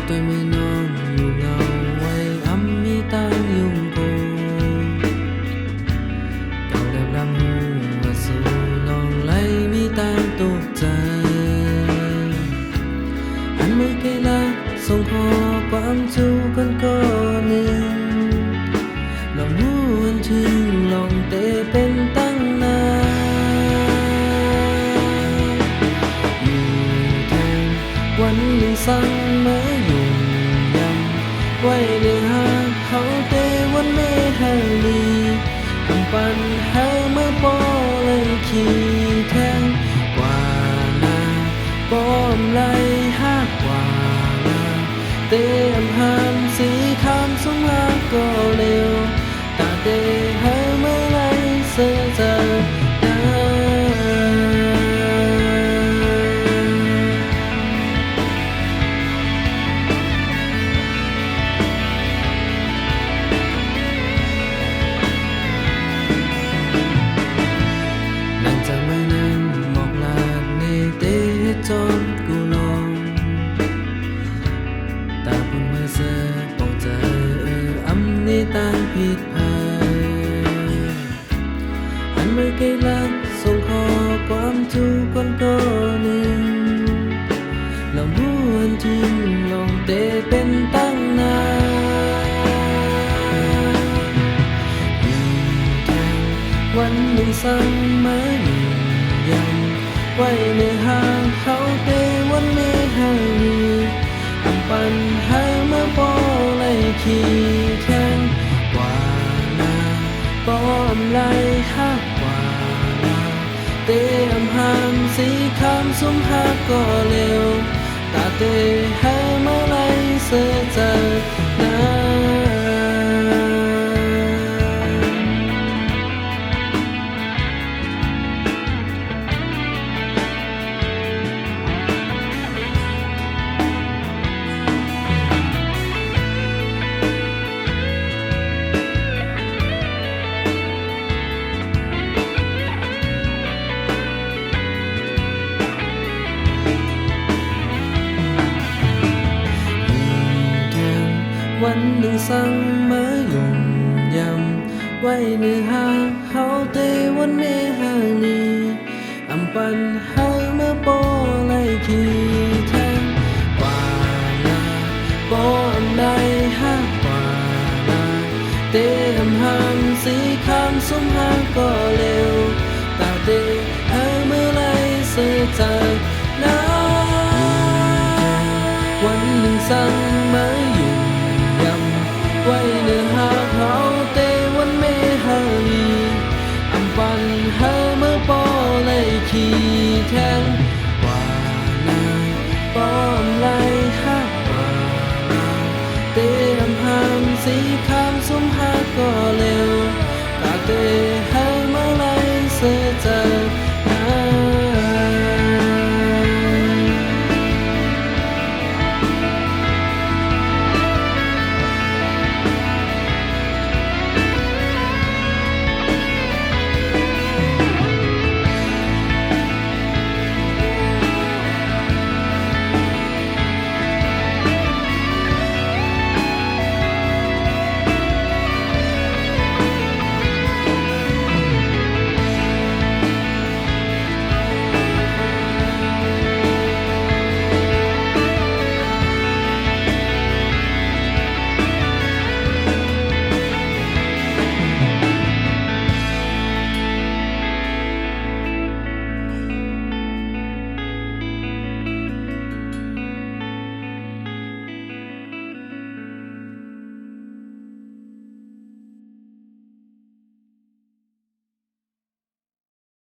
tôi mới non nhiều ngầu quay ấm mi tan dùng cô cậu đẹp làm hù và dù lòng lấy mi tan tụcใจanh mới kể là sông khó quãng chu con có niềm lòngหูอันทิ้งลองเตะเป็นตั้งนานอยู่แทนวันหนึ่งสั่งมาอยู่ยังไว้ในหาเขาเตะวันไม่ให้ลีทำปัญหาเมื่อปอเลยขี้แทงกว่านาป้อมไหลหักกว่านาเตะหันสีคำสมาก็เร็วđể hai mới lại sẽ ra nàng chẳng mấy năm một là nề tế tròn cu lòng ta buồn mơ giờ bóng trời ấm nề tanผิดพลาดไม่เคยรักส่งข้อความจูคนก็หนึ่งลองรู้อันจริงลองเตะเป็นตั้งนานอยู่แทนวันหนึ่งสั่งมาอยู่ยังไว้ในห้างเขาเตะวันไม่ให้อันปัญหาเมื่อปอไล่ขี้แข่งกว่านาป้อมไล่หักเตะหันสีคำสุ่มหักก็เร็วตาเตะให้เมื่อไรเสียใจนะวันหนึ่งสั่งมายุ่งยำไว้ในห้างเขาเตะวันไม่ห่างนี้อำปัญหาเมื่อปอไล่ขี้แทงกว่านาปออันใดหักกว่านาเตะหันสีคำสุ่มหักก็เร็วตาเตะให้เมื่อไรเสียใจนะวันหนึ่งสั่งมา